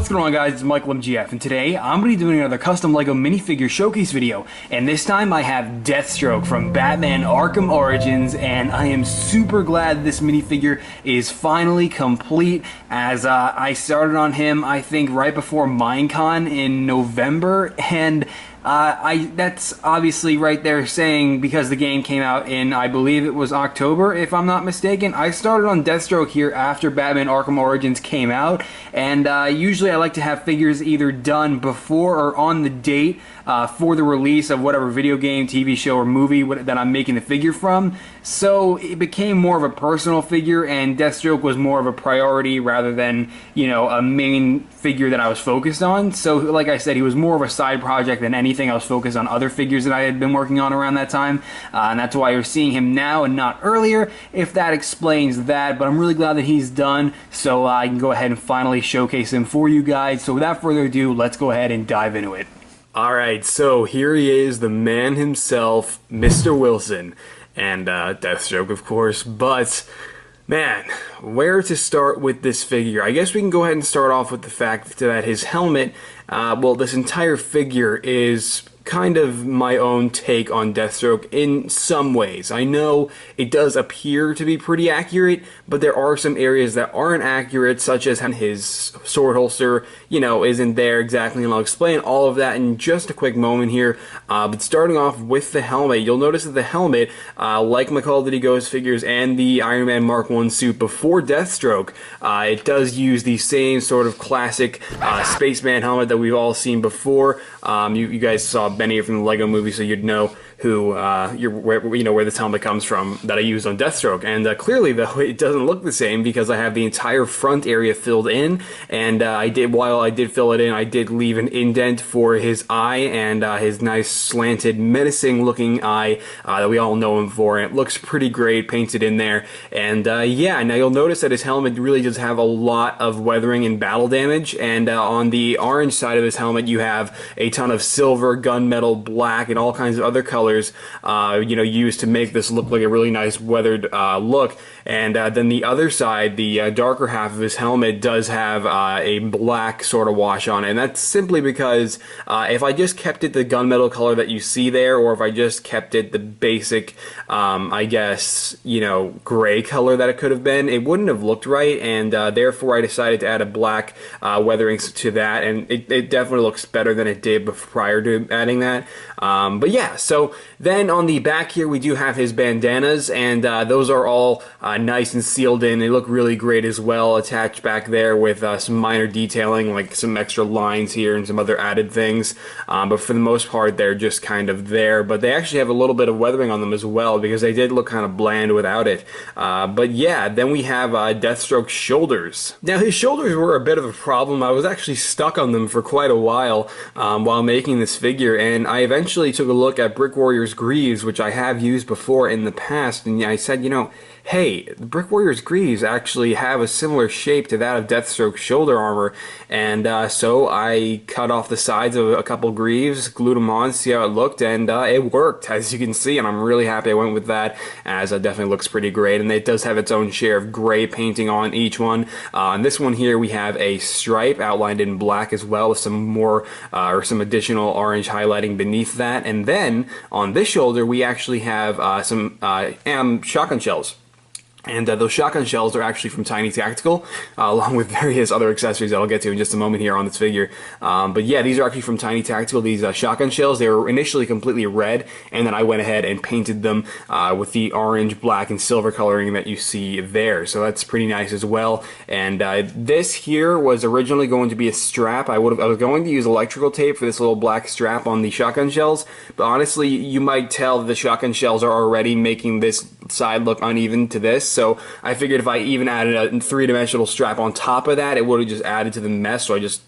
What's going on, guys? It's Michael MGF, and today I'm going to be doing another custom LEGO minifigure showcase video, and this time I have Deathstroke from Batman Arkham Origins, and I am super glad this minifigure is finally complete, as I started on him, I think, right before Minecon in November, and that's obviously right there saying because the game came out in, I believe it was October, if I'm not mistaken. I started on Deathstroke here after Batman Arkham Origins came out, and usually I like to have figures either done before or on the date for the release of whatever video game, TV show, or movie that I'm making the figure from. So it became more of a personal figure, and Deathstroke was more of a priority rather than, you know, a main figure that I was focused on. So like I said, he was more of a side project than anything. I was focused on other figures that I had been working on around that time, and that's why you're seeing him now and not earlier, if that explains that. But I'm really glad that he's done, so I can go ahead and finally showcase him for you guys. So without further ado, let's go ahead and dive into it. Alright, so here he is, the man himself, Mr. Wilson, and Deathstroke, of course. But man, where to start with this figure? I guess we can go ahead and start off with the fact that his helmet, well, this entire figure is kind of my own take on Deathstroke in some ways. I know it does appear to be pretty accurate, but there are some areas that aren't accurate, such as his sword holster, you know, isn't there exactly, and I'll explain all of that in just a quick moment here. But starting off with the helmet, you'll notice that the helmet, like my Call of Duty Ghost figures and the Iron Man Mark 1 suit before Deathstroke, it does use the same sort of classic spaceman helmet that we've all seen before. You guys saw many from the Lego movie, so you'd know who where this helmet comes from that I used on Deathstroke. And clearly, though, it doesn't look the same because I have the entire front area filled in, and while I did fill it in, I did leave an indent for his eye and his nice slanted, menacing looking eye that we all know him for, and it looks pretty great painted in there. And yeah, now you'll notice that his helmet really does have a lot of weathering and battle damage, and on the orange side of his helmet you have a ton of silver, gunmetal, black, and all kinds of other colors used to make this look like a really nice weathered look. And then the other side, the darker half of his helmet, does have a black sort of wash on it, and that's simply because if I just kept it the gunmetal color that you see there, or if I just kept it the basic, I guess, gray color that it could have been, it wouldn't have looked right, and therefore I decided to add a black weathering to that, and it definitely looks better than it did prior to adding that. But yeah, so then on the back here we do have his bandanas, and those are all nice and sealed in. They look really great as well, attached back there with some minor detailing, like some extra lines here and some other added things. But for the most part, they're just kind of there. But they actually have a little bit of weathering on them as well, because they did look kind of bland without it. But yeah, then we have Deathstroke Shoulders. Now, his shoulders were a bit of a problem. I was actually stuck on them for quite a while making this figure, and I eventually took a look at Brick Warrior's Greaves, which I have used before in the past, and I said, hey, the Brick Warrior's Greaves actually have a similar shape to that of Deathstroke's shoulder armor, and so I cut off the sides of a couple Greaves, glued them on, see how it looked, and it worked, as you can see, and I'm really happy I went with that, as it definitely looks pretty great, and it does have its own share of gray painting on each one. On this one here, we have a stripe outlined in black as well, with some more, or some additional orange highlighting beneath that, and then on this shoulder, we actually have some shotgun shells. And those shotgun shells are actually from Tiny Tactical, along with various other accessories that I'll get to in just a moment here on this figure. But yeah, these are actually from Tiny Tactical, these shotgun shells. They were initially completely red, and then I went ahead and painted them with the orange, black, and silver coloring that you see there. So that's pretty nice as well. And this here was originally going to be a strap. I was going to use electrical tape for this little black strap on the shotgun shells, but honestly, you might tell that the shotgun shells are already making this side look uneven to this. So I figured if I even added a three-dimensional strap on top of that, it would have just added to the mess, so I just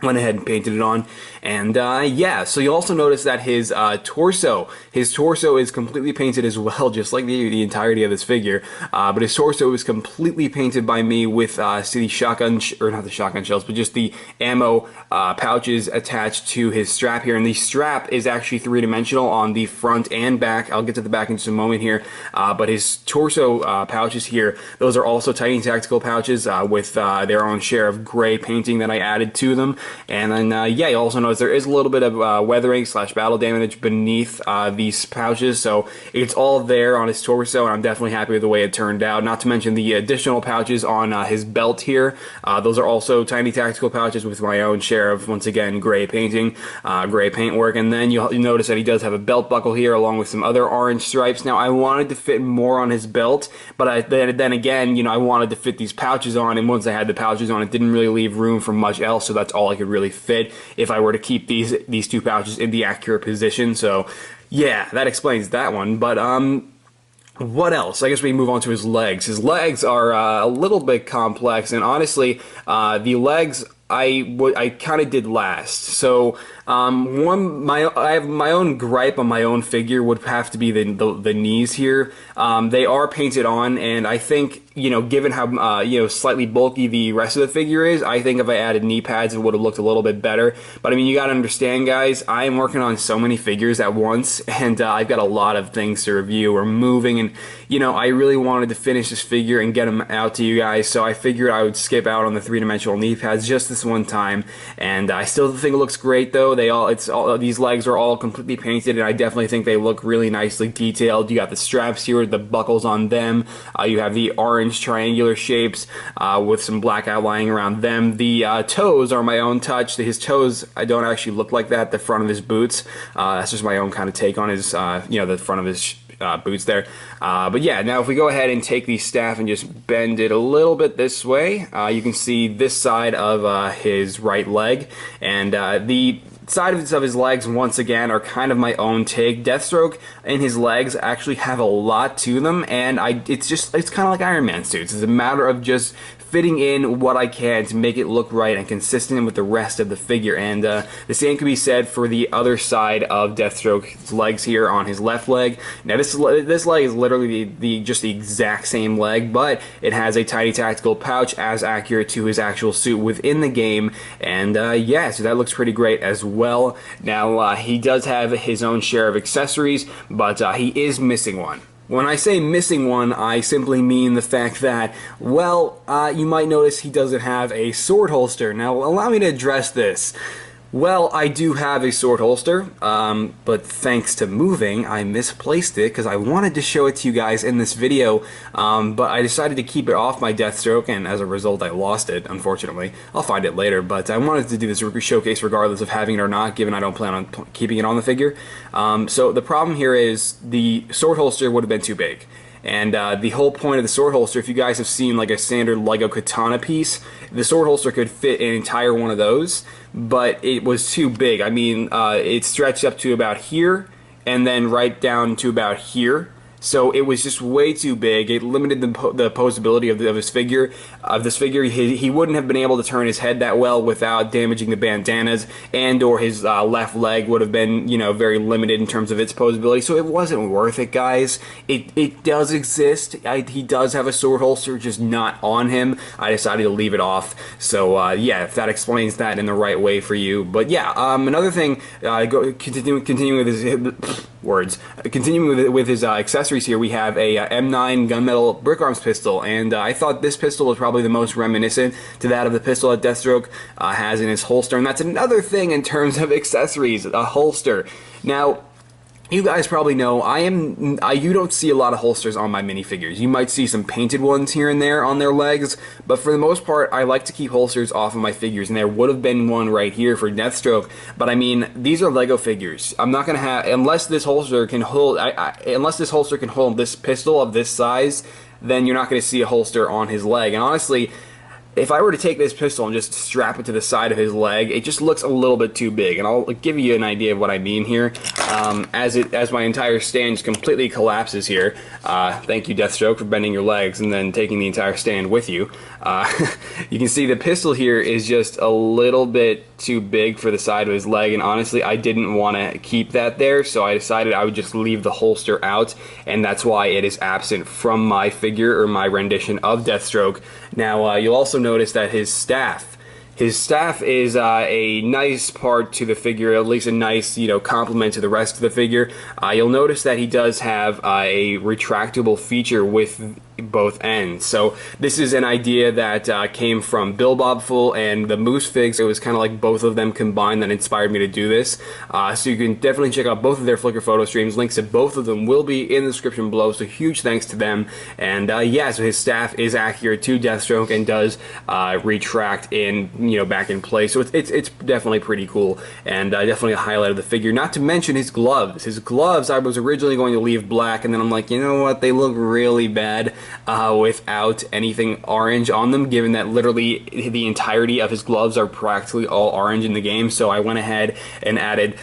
Went ahead and painted it on, and yeah, so you'll also notice that his torso is completely painted as well, just like the entirety of this figure, but his torso is completely painted by me with see the shotgun, or not the shotgun shells, but just the ammo pouches attached to his strap here, and the strap is actually three-dimensional on the front and back. I'll get to the back in just a moment here, but his torso pouches here, those are also Tiny Tactical pouches with their own share of gray painting that I added to them. And then, yeah, you also notice there is a little bit of weathering / battle damage beneath these pouches, so it's all there on his torso, and I'm definitely happy with the way it turned out. Not to mention the additional pouches on his belt here. Those are also Tiny Tactical pouches with my own share of, once again, gray painting, gray paintwork. And then you'll notice that he does have a belt buckle here, along with some other orange stripes. Now, I wanted to fit more on his belt, but then again, you know, I wanted to fit these pouches on, and once I had the pouches on, it didn't really leave room for much else, so that's all I could really fit if I were to keep these two pouches in the accurate position. So yeah, that explains that one. But what else? I guess we move on to his legs. His legs are a little bit complex, and honestly, the legs I kind of did last. So I have my own gripe on my own figure would have to be the knees here. They are painted on, and I think, you know, given how you know, slightly bulky the rest of the figure is, I think if I added knee pads it would have looked a little bit better. But I mean, you got to understand, guys, I am working on so many figures at once, and I've got a lot of things to review or moving, and you know, I really wanted to finish this figure and get them out to you guys, so I figured I would skip out on the three-dimensional knee pads just this one time. And I still think it looks great though. These legs are all completely painted, and I definitely think they look really nicely detailed. You got the straps here, the buckles on them. You have the orange triangular shapes with some black outlining around them. The toes are my own touch. His toes, I don't actually look like that. The front of his boots, that's just my own kind of take on his, you know, the front of his boots there. But yeah, now if we go ahead and take the staff and just bend it a little bit this way, you can see this side of his right leg, and the sides of his legs, once again, are kind of my own take. Deathstroke and his legs actually have a lot to them, and it's kind of like Iron Man suits. It's a matter of just fitting in what I can to make it look right and consistent with the rest of the figure. And the same can be said for the other side of Deathstroke's legs here on his left leg. Now this leg is literally just the exact same leg, but it has a Tiny Tactical pouch as accurate to his actual suit within the game. And yeah, so that looks pretty great as well. Now he does have his own share of accessories, but he is missing one. When I say missing one, I simply mean the fact that, well, you might notice he doesn't have a sword holster. Now, allow me to address this. Well, I do have a sword holster, but thanks to moving, I misplaced it because I wanted to show it to you guys in this video, but I decided to keep it off my Deathstroke, and as a result, I lost it, unfortunately. I'll find it later, but I wanted to do this showcase regardless of having it or not, given I don't plan on keeping it on the figure. So the problem here is the sword holster would have been too big. And the whole point of the sword holster, if you guys have seen like a standard Lego katana piece, the sword holster could fit an entire one of those, but it was too big. I mean, it stretched up to about here, and then right down to about here. So it was just way too big. It limited the posability of this figure. He wouldn't have been able to turn his head that well without damaging the bandanas, and/or his left leg would have been, you know, very limited in terms of its posability. So it wasn't worth it, guys. It does exist. He does have a sword holster, just not on him. I decided to leave it off. So yeah, if that explains that in the right way for you. But yeah, another thing. Continuing with his words. Continuing with his accessories here, we have a M9 Gunmetal brick arms pistol, and I thought this pistol was probably the most reminiscent to that of the pistol that Deathstroke has in his holster, and that's another thing in terms of accessories, a holster. Now, you guys probably know you don't see a lot of holsters on my minifigures. You might see some painted ones here and there on their legs, but for the most part, I like to keep holsters off of my figures, and there would have been one right here for Deathstroke, but I mean, these are Lego figures. I'm not gonna have, unless this holster can hold this pistol of this size, then you're not gonna see a holster on his leg. And honestly, if I were to take this pistol and just strap it to the side of his leg, it just looks a little bit too big. And I'll give you an idea of what I mean here. As my entire stand just completely collapses here. Thank you, Deathstroke, for bending your legs and then taking the entire stand with you. You can see the pistol here is just a little bit too big for the side of his leg, and honestly I didn't want to keep that there, so I decided I would just leave the holster out, and that's why it is absent from my figure, or my rendition of Deathstroke. Now you'll also notice that his staff is a nice part to the figure, at least a nice, complement to the rest of the figure. You'll notice that he does have a retractable feature with both ends. So this is an idea that came from Bill Bob Full and the Moose Figs. It was kind of like both of them combined that inspired me to do this. So you can definitely check out both of their Flickr photo streams. Links to both of them will be in the description below, so huge thanks to them. And yeah, so his staff is accurate to Deathstroke and does retract in, back in place. So it's definitely pretty cool, and definitely a highlight of the figure. Not to mention his gloves. His gloves I was originally going to leave black, and then I'm like, you know what, they look really bad without anything orange on them, given that literally the entirety of his gloves are practically all orange in the game. So I went ahead and added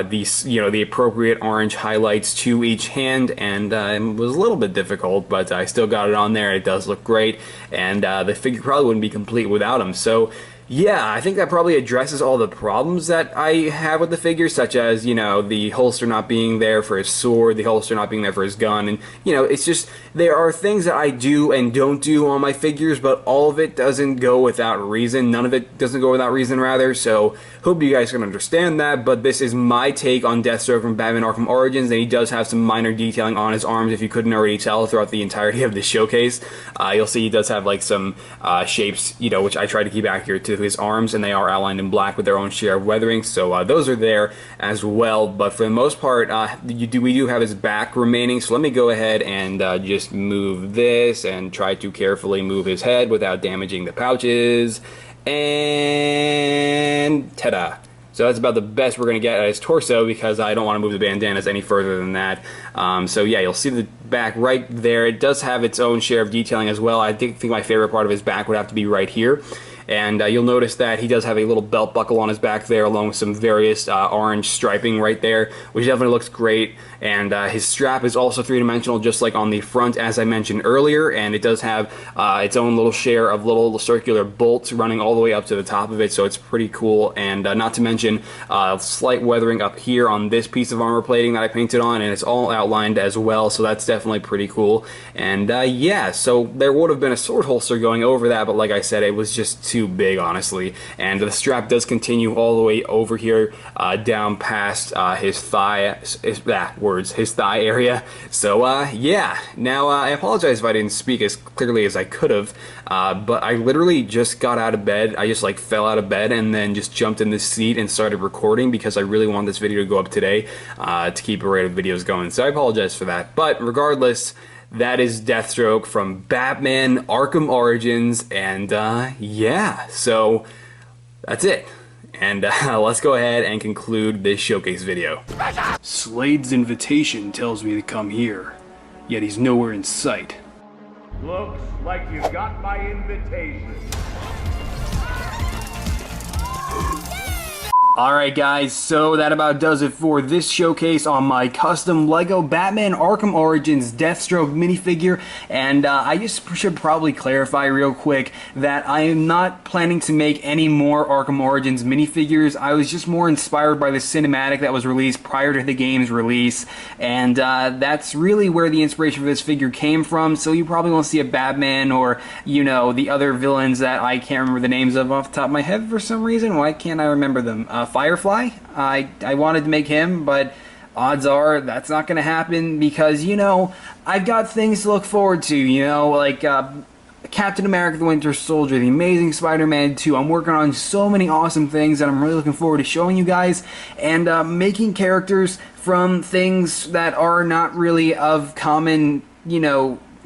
these, the appropriate orange highlights to each hand, and it was a little bit difficult, but I still got it on there. It does look great, and the figure probably wouldn't be complete without him. So yeah, I think that probably addresses all the problems that I have with the figure, such as, the holster not being there for his sword, the holster not being there for his gun, and, it's just, there are things that I do and don't do on my figures, but all of it doesn't go without reason. None of it doesn't go without reason, rather, so hope you guys can understand that. But this is my take on Deathstroke from Batman Arkham Origins, and he does have some minor detailing on his arms, if you couldn't already tell throughout the entirety of this showcase. You'll see he does have, like, some shapes, which I try to keep accurate to his arms, and they are outlined in black with their own share of weathering, so those are there as well. But for the most part, we do have his back remaining, so let me go ahead and just move this and try to carefully move his head without damaging the pouches, and ta-da! So that's about the best we're going to get at his torso, because I don't want to move the bandanas any further than that. So yeah, you'll see the back right there. It does have its own share of detailing as well. I think my favorite part of his back would have to be right here. And you'll notice that he does have a little belt buckle on his back there, along with some various orange striping right there, which definitely looks great. And his strap is also three-dimensional, just like on the front, as I mentioned earlier, and it does have its own little share of little circular bolts running all the way up to the top of it, so it's pretty cool. And not to mention slight weathering up here on this piece of armor plating that I painted on, and it's all outlined as well, so that's definitely pretty cool. And yeah, so there would have been a sword holster going over that, but like I said, it was just too big, honestly. And the strap does continue all the way over here, down past his thigh, his thigh area. So yeah, now I apologize if I didn't speak as clearly as I could have, but I literally just got out of bed. I just like fell out of bed and then just jumped in this seat and started recording, because I really want this video to go up today, to keep a rate of videos going. So I apologize for that, but regardless, that is Deathstroke from Batman Arkham Origins, and yeah, so that's it. And let's go ahead and conclude this showcase video. Slade's invitation tells me to come here, yet he's nowhere in sight. Looks like you got my invitation. Alright guys, so that about does it for this showcase on my custom LEGO Batman Arkham Origins Deathstroke minifigure, and I just should probably clarify real quick that I am not planning to make any more Arkham Origins minifigures. I was just more inspired by the cinematic that was released prior to the game's release, and that's really where the inspiration for this figure came from. So you probably won't see a Batman or, the other villains that I can't remember the names of off the top of my head for some reason. Why can't I remember them? Firefly? I wanted to make him, but odds are that's not going to happen, because, I've got things to look forward to, like Captain America the Winter Soldier, The Amazing Spider-Man 2. I'm working on so many awesome things that I'm really looking forward to showing you guys, and making characters from things that are not really of common,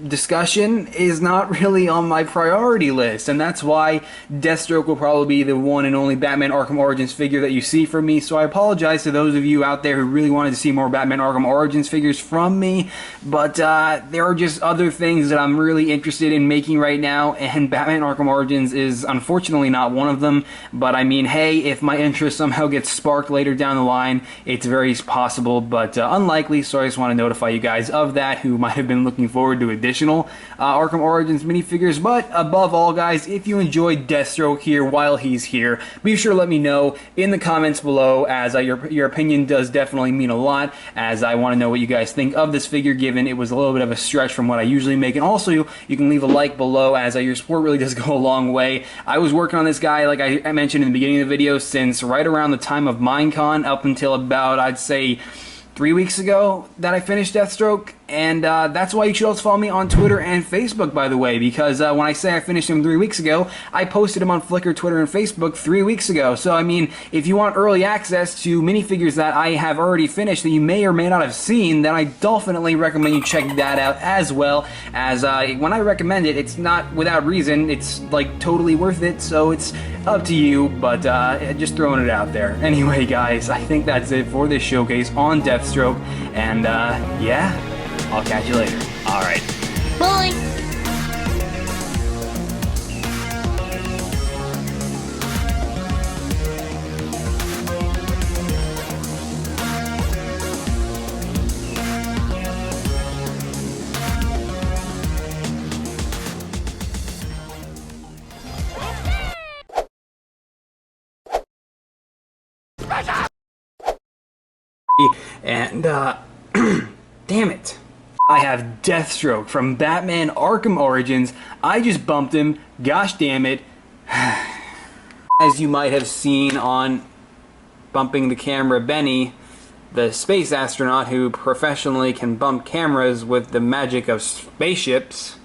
discussion is not really on my priority list, and that's why Deathstroke will probably be the one and only Batman Arkham Origins figure that you see from me. So I apologize to those of you out there who really wanted to see more Batman Arkham Origins figures from me, but there are just other things that I'm really interested in making right now, and Batman Arkham Origins is unfortunately not one of them. But I mean, hey, if my interest somehow gets sparked later down the line, it's very possible, but unlikely. So I just want to notify you guys of that who might have been looking forward to additional Arkham Origins minifigures. But above all, guys, if you enjoyed Deathstroke here while he's here, be sure to let me know in the comments below, as your opinion does definitely mean a lot, as I want to know what you guys think of this figure, given it was a little bit of a stretch from what I usually make. And also, you can leave a like below, as your support really does go a long way. I was working on this guy, like I mentioned in the beginning of the video, since right around the time of Minecon up until about, I'd say, 3 weeks ago that I finished Deathstroke, and that's why you should also follow me on Twitter and Facebook, by the way, because when I say I finished him 3 weeks ago, I posted him on Flickr, Twitter, and Facebook 3 weeks ago. So, I mean, if you want early access to minifigures that I have already finished that you may or may not have seen, then I definitely recommend you check that out, as well as when I recommend it, it's not without reason. It's, like, totally worth it, so it's up to you, but just throwing it out there. Anyway, guys, I think that's it for this showcase on Deathstroke, and yeah, I'll catch you later. Alright. Bye! And, damn it. I have Deathstroke from Batman Arkham Origins. I just bumped him. Gosh damn it. As you might have seen on Bumping the Camera Benny, the space astronaut who professionally can bump cameras with the magic of spaceships,